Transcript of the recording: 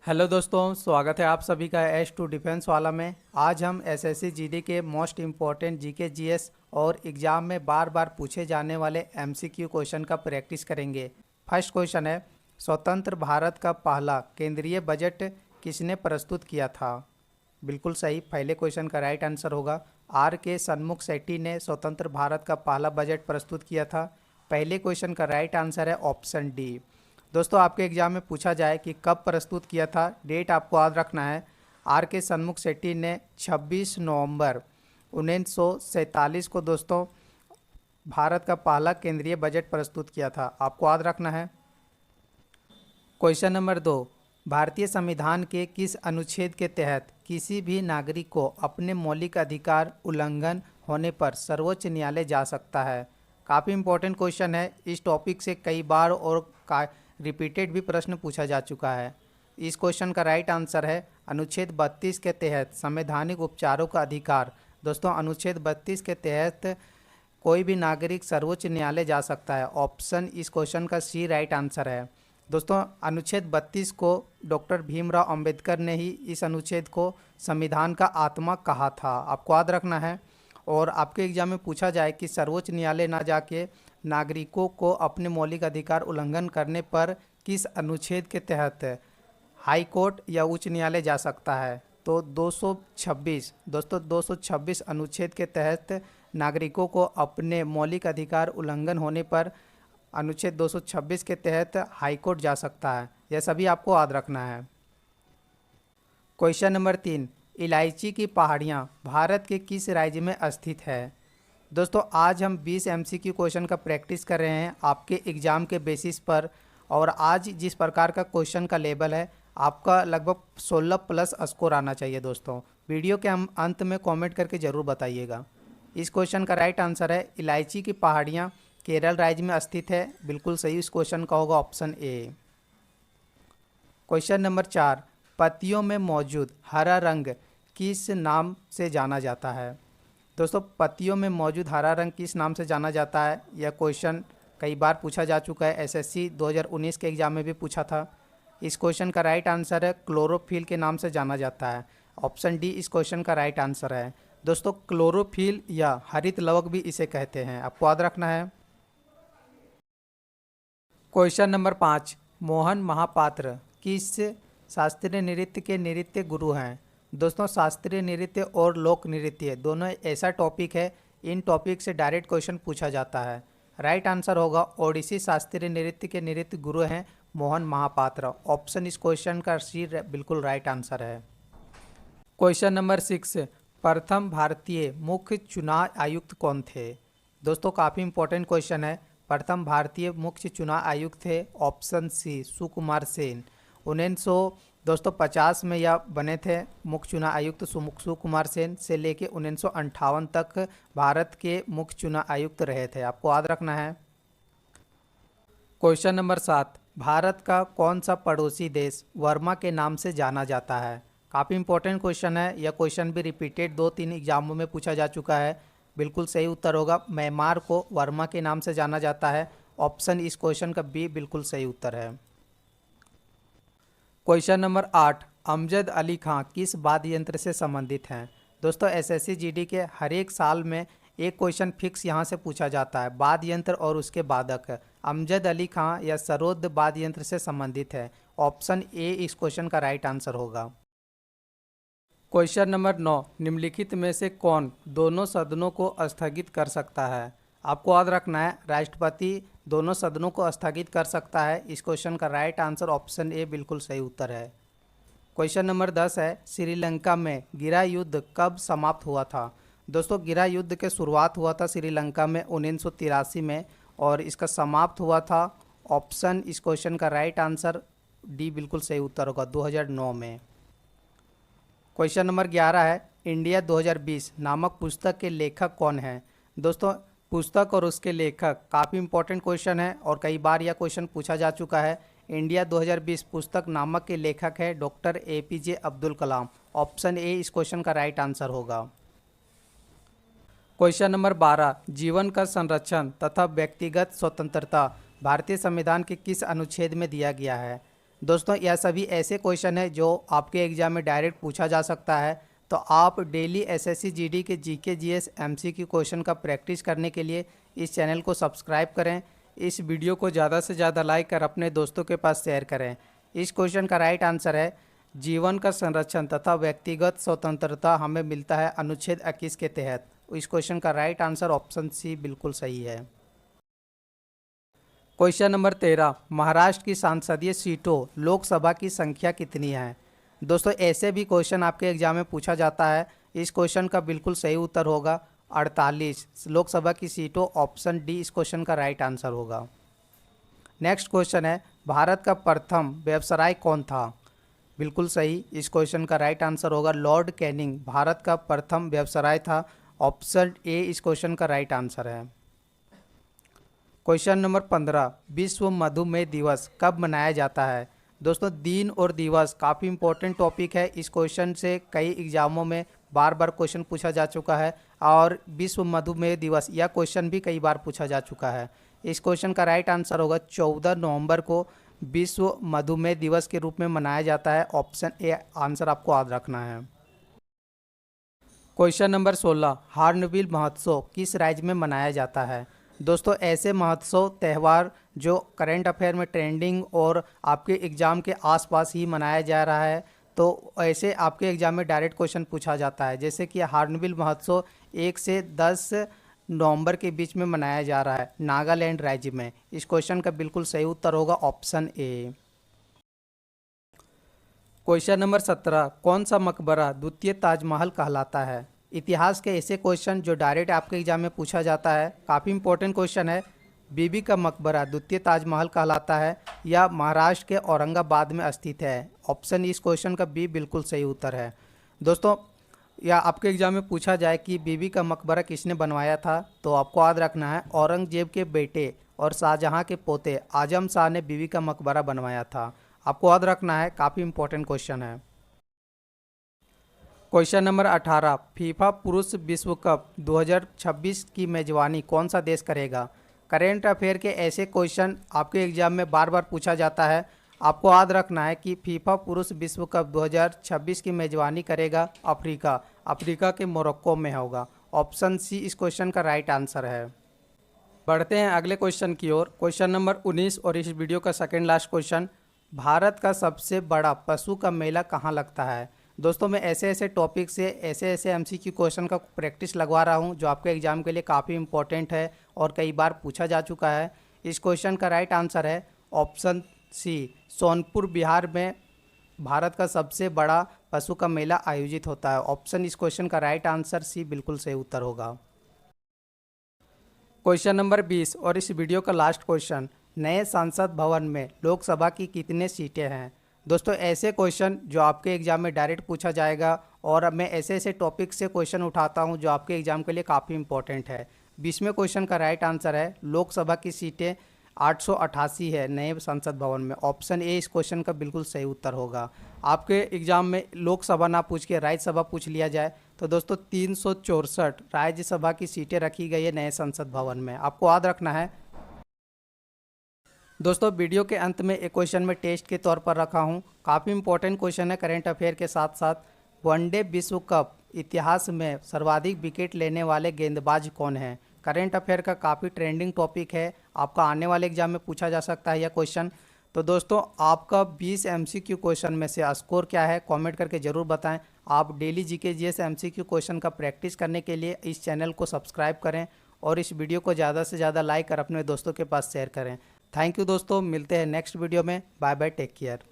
Hello दोस्तों, स्वागत है आप सभी का एस टू डिफेंस वाला में। आज हम एसएससी जीडी के मोस्ट इम्पॉर्टेंट जीके जीएस और एग्ज़ाम में बार बार पूछे जाने वाले एमसीक्यू क्वेश्चन का प्रैक्टिस करेंगे। फर्स्ट क्वेश्चन है, स्वतंत्र भारत का पहला केंद्रीय बजट किसने प्रस्तुत किया था? बिल्कुल सही, पहले क्वेश्चन का राइट आंसर होगा आर के सन्मुख शेट्टी ने स्वतंत्र भारत का पहला बजट प्रस्तुत किया था। पहले क्वेश्चन का राइट आंसर है ऑप्शन डी। दोस्तों, आपके एग्जाम में पूछा जाए कि कब प्रस्तुत किया था, डेट आपको याद रखना है। आर के सन्मुख शेट्टी ने 26 नवंबर 1947 को दोस्तों भारत का पहला केंद्रीय बजट प्रस्तुत किया था, आपको याद रखना है। क्वेश्चन नंबर 2, भारतीय संविधान के किस अनुच्छेद के तहत किसी भी नागरिक को अपने मौलिक अधिकार उल्लंघन होने पर सर्वोच्च न्यायालय जा सकता है? काफ़ी इंपॉर्टेंट क्वेश्चन है। इस टॉपिक से कई बार और रिपीटेड भी प्रश्न पूछा जा चुका है। इस क्वेश्चन का राइट आंसर है अनुच्छेद 32 के तहत संवैधानिक उपचारों का अधिकार। दोस्तों, अनुच्छेद 32 के तहत कोई भी नागरिक सर्वोच्च न्यायालय जा सकता है। ऑप्शन इस क्वेश्चन का सी राइट आंसर है। दोस्तों, अनुच्छेद 32 को डॉक्टर भीमराव अंबेडकर ने ही इस अनुच्छेद को संविधान का आत्मा कहा था, आपको याद रखना है। और आपके एग्जाम में पूछा जाए कि सर्वोच्च न्यायालय ना जाके नागरिकों को अपने मौलिक अधिकार उल्लंघन करने पर किस अनुच्छेद के तहत हाई कोर्ट या उच्च न्यायालय जा सकता है, तो 226 दोस्तों 226 अनुच्छेद के तहत नागरिकों को अपने मौलिक अधिकार उल्लंघन होने पर अनुच्छेद 226 के तहत हाई कोर्ट जा सकता है। यह सभी आपको याद रखना है। क्वेश्चन नंबर 3, इलायची की पहाड़ियाँ भारत के किस राज्य में स्थित है? दोस्तों, आज हम 20 एमसीक्यू क्वेश्चन का प्रैक्टिस कर रहे हैं आपके एग्ज़ाम के बेसिस पर। और आज जिस प्रकार का क्वेश्चन का लेवल है, आपका लगभग 16 प्लस स्कोर आना चाहिए। दोस्तों, वीडियो के हम अंत में कमेंट करके ज़रूर बताइएगा। इस क्वेश्चन का राइट आंसर है इलायची की पहाड़ियाँ केरल राज्य में स्थित है। बिल्कुल सही, इस क्वेश्चन का होगा ऑप्शन ए। क्वेश्चन नंबर 4, पत्तियों में मौजूद हरा रंग किस नाम से जाना जाता है? दोस्तों, पत्तियों में मौजूद हरा रंग किस नाम से जाना जाता है? यह क्वेश्चन कई बार पूछा जा चुका है। एसएससी 2019 के एग्जाम में भी पूछा था। इस क्वेश्चन का राइट आंसर है क्लोरोफिल के नाम से जाना जाता है। ऑप्शन डी इस क्वेश्चन का राइट आंसर है। दोस्तों, क्लोरोफिल या हरित लवक भी इसे कहते हैं, आपको याद रखना है। क्वेश्चन नंबर 5, मोहन महापात्र किस शास्त्रीय नृत्य के नृत्य गुरु हैं? दोस्तों, शास्त्रीय नृत्य और लोक नृत्य दोनों ऐसा टॉपिक है, इन टॉपिक से डायरेक्ट क्वेश्चन पूछा जाता है। राइट आंसर होगा ओडिसी शास्त्रीय नृत्य के नृत्य गुरु हैं मोहन महापात्र। ऑप्शन इस क्वेश्चन का सी बिल्कुल राइट आंसर है। क्वेश्चन नंबर 6, प्रथम भारतीय मुख्य चुनाव आयुक्त कौन थे? दोस्तों, काफ़ी इंपॉर्टेंट क्वेश्चन है। प्रथम भारतीय मुख्य चुनाव आयुक्त थे ऑप्शन सी सुकुमार सेन। 1950 में यह बने थे मुख्य चुनाव आयुक्त सुकुमार सेन। से लेके 1958 तक भारत के मुख्य चुनाव आयुक्त रहे थे, आपको याद रखना है। क्वेश्चन नंबर 7, भारत का कौन सा पड़ोसी देश वर्मा के नाम से जाना जाता है? काफ़ी इंपॉर्टेंट क्वेश्चन है। यह क्वेश्चन भी रिपीटेड 2-3 एग्जामों में पूछा जा चुका है। बिल्कुल सही उत्तर होगा म्यांमार को वर्मा के नाम से जाना जाता है। ऑप्शन इस क्वेश्चन का बी बिल्कुल सही उत्तर है। क्वेश्चन नंबर 8, अमजद अली खां किस वाद्य यंत्र से संबंधित हैं? दोस्तों, एसएससी जीडी के हर एक साल में एक क्वेश्चन फिक्स यहां से पूछा जाता है, वाद्य यंत्र और उसके वादक। अमजद अली खां या सरोद वाद्य यंत्र से संबंधित है। ऑप्शन ए इस क्वेश्चन का राइट आंसर होगा। क्वेश्चन नंबर 9, निम्नलिखित में से कौन दोनों सदनों को स्थगित कर सकता है? आपको याद रखना है राष्ट्रपति दोनों सदनों को स्थगित कर सकता है। इस क्वेश्चन का राइट आंसर ऑप्शन ए बिल्कुल सही उत्तर है। क्वेश्चन नंबर 10 है, श्रीलंका में गिरा युद्ध कब समाप्त हुआ था? दोस्तों, गिरा युद्ध के शुरुआत हुआ था श्रीलंका में 1983 में और इसका समाप्त हुआ था। ऑप्शन इस क्वेश्चन का राइट आंसर डी बिल्कुल सही उत्तर होगा 2009 में। क्वेश्चन नंबर 11 है, इंडिया 2020 नामक पुस्तक के लेखक कौन है? दोस्तों, पुस्तक और उसके लेखक काफ़ी इंपॉर्टेंट क्वेश्चन है और कई बार यह क्वेश्चन पूछा जा चुका है। इंडिया 2020 पुस्तक नामक के लेखक है doctor APJ Abdul Kalam. Option A इस क्वेश्चन का राइट आंसर होगा। क्वेश्चन नंबर 12, जीवन का संरक्षण तथा व्यक्तिगत स्वतंत्रता भारतीय संविधान के किस अनुच्छेद में दिया गया है? दोस्तों यह सभी ऐसे क्वेश्चन है जो आपके एग्जाम में डायरेक्ट पूछा जा सकता है। तो आप डेली एसएससी जीडी के जीके जीएस एमसीक्यू क्वेश्चन का प्रैक्टिस करने के लिए इस चैनल को सब्सक्राइब करें। इस वीडियो को ज़्यादा से ज़्यादा लाइक कर अपने दोस्तों के पास शेयर करें। इस क्वेश्चन का राइट आंसर है जीवन का संरक्षण तथा व्यक्तिगत स्वतंत्रता हमें मिलता है अनुच्छेद 21 के तहत। इस क्वेश्चन का राइट आंसर ऑप्शन सी बिल्कुल सही है। क्वेश्चन नंबर 13, महाराष्ट्र की सांसदीय सीटों लोकसभा की संख्या कितनी है? दोस्तों ऐसे भी क्वेश्चन आपके एग्जाम में पूछा जाता है। इस क्वेश्चन का बिल्कुल सही उत्तर होगा 48 लोकसभा की सीटों, ऑप्शन डी इस क्वेश्चन का राइट आंसर होगा। नेक्स्ट क्वेश्चन है भारत का प्रथम वायसराय कौन था? बिल्कुल सही, इस क्वेश्चन का राइट आंसर होगा लॉर्ड कैनिंग भारत का प्रथम वायसराय था, ऑप्शन ए इस क्वेश्चन का राइट आंसर है। क्वेश्चन नंबर 15, विश्व मधुमेह दिवस कब मनाया जाता है? दोस्तों दिन और दिवस काफ़ी इंपॉर्टेंट टॉपिक है। इस क्वेश्चन से कई एग्जामों में बार बार क्वेश्चन पूछा जा चुका है और विश्व मधुमेह दिवस यह क्वेश्चन भी कई बार पूछा जा चुका है। इस क्वेश्चन का राइट आंसर होगा 14 नवंबर को विश्व मधुमेह दिवस के रूप में मनाया जाता है, ऑप्शन ए आंसर आपको याद रखना है। क्वेश्चन नंबर 16, हार्नबिल महोत्सव किस राज्य में मनाया जाता है? दोस्तों ऐसे महोत्सव त्यौहार जो करंट अफेयर में ट्रेंडिंग और आपके एग्ज़ाम के आसपास ही मनाया जा रहा है, तो ऐसे आपके एग्ज़ाम में डायरेक्ट क्वेश्चन पूछा जाता है। जैसे कि हार्नबिल महोत्सव 1 से 10 नवंबर के बीच में मनाया जा रहा है नागालैंड राज्य में। इस क्वेश्चन का बिल्कुल सही उत्तर होगा ऑप्शन ए। क्वेश्चन नंबर 17, कौन सा मकबरा द्वितीय ताजमहल कहलाता है? इतिहास के ऐसे क्वेश्चन जो डायरेक्ट आपके एग्जाम में पूछा जाता है, काफ़ी इंपॉर्टेंट क्वेश्चन है। बीबी का मकबरा द्वितीय ताजमहल कहलाता है या महाराष्ट्र के औरंगाबाद में स्थित है, ऑप्शन इस क्वेश्चन का बी बिल्कुल सही उत्तर है। दोस्तों या आपके एग्जाम में पूछा जाए कि बीबी का मकबरा किसने बनवाया था, तो आपको याद रखना है औरंगजेब के बेटे और शाहजहाँ के पोते आजम शाह ने बीबी का मकबरा बनवाया था। आपको याद रखना है, काफ़ी इंपॉर्टेंट क्वेश्चन है। क्वेश्चन नंबर 18, फीफा पुरुष विश्व कप 2026 की मेजबानी कौन सा देश करेगा? करेंट अफेयर के ऐसे क्वेश्चन आपके एग्जाम में बार बार पूछा जाता है। आपको याद रखना है कि फीफा पुरुष विश्व कप 2026 की मेजबानी करेगा अफ्रीका के मोरक्को में होगा, ऑप्शन सी इस क्वेश्चन का राइट आंसर है। बढ़ते हैं अगले क्वेश्चन की ओर। क्वेश्चन नंबर 19 और इस वीडियो का सेकेंड लास्ट क्वेश्चन, भारत का सबसे बड़ा पशु का मेला कहाँ लगता है? दोस्तों मैं ऐसे टॉपिक से ऐसे एमसीक्यू क्वेश्चन का प्रैक्टिस लगवा रहा हूं जो आपके एग्जाम के लिए काफ़ी इंपॉर्टेंट है और कई बार पूछा जा चुका है। इस क्वेश्चन का राइट आंसर है ऑप्शन सी, सोनपुर बिहार में भारत का सबसे बड़ा पशु का मेला आयोजित होता है, ऑप्शन इस क्वेश्चन का राइट आंसर सी बिल्कुल सही उत्तर होगा। क्वेश्चन नंबर 20 और इस वीडियो का लास्ट क्वेश्चन, नए संसद भवन में लोकसभा की कितने सीटें हैं? दोस्तों ऐसे क्वेश्चन जो आपके एग्जाम में डायरेक्ट पूछा जाएगा और मैं ऐसे टॉपिक से क्वेश्चन उठाता हूं जो आपके एग्जाम के लिए काफ़ी इंपॉर्टेंट है। 20वें क्वेश्चन का राइट आंसर है लोकसभा की सीटें 888 है नए संसद भवन में, ऑप्शन ए इस क्वेश्चन का बिल्कुल सही उत्तर होगा। आपके एग्जाम में लोकसभा ना पूछ के राज्यसभा पूछ लिया जाए तो दोस्तों 364 राज्यसभा की सीटें रखी गई है नए संसद भवन में, आपको याद रखना है। दोस्तों वीडियो के अंत में एक क्वेश्चन में टेस्ट के तौर पर रखा हूं, काफ़ी इंपॉर्टेंट क्वेश्चन है करेंट अफेयर के साथ साथ। वनडे विश्व कप इतिहास में सर्वाधिक विकेट लेने वाले गेंदबाज कौन हैं? करेंट अफेयर का काफ़ी ट्रेंडिंग टॉपिक है, आपका आने वाले एग्जाम में पूछा जा सकता है यह क्वेश्चन। तो दोस्तों आपका 20 एमसीक्यू क्वेश्चन में से स्कोर क्या है कमेंट करके ज़रूर बताएं। आप daily GK GS MCQ question का प्रैक्टिस करने के लिए इस चैनल को सब्सक्राइब करें और इस वीडियो को ज़्यादा से ज़्यादा लाइक कर अपने दोस्तों के पास शेयर करें। थैंक यू दोस्तों, मिलते हैं नेक्स्ट वीडियो में। Bye bye, take care.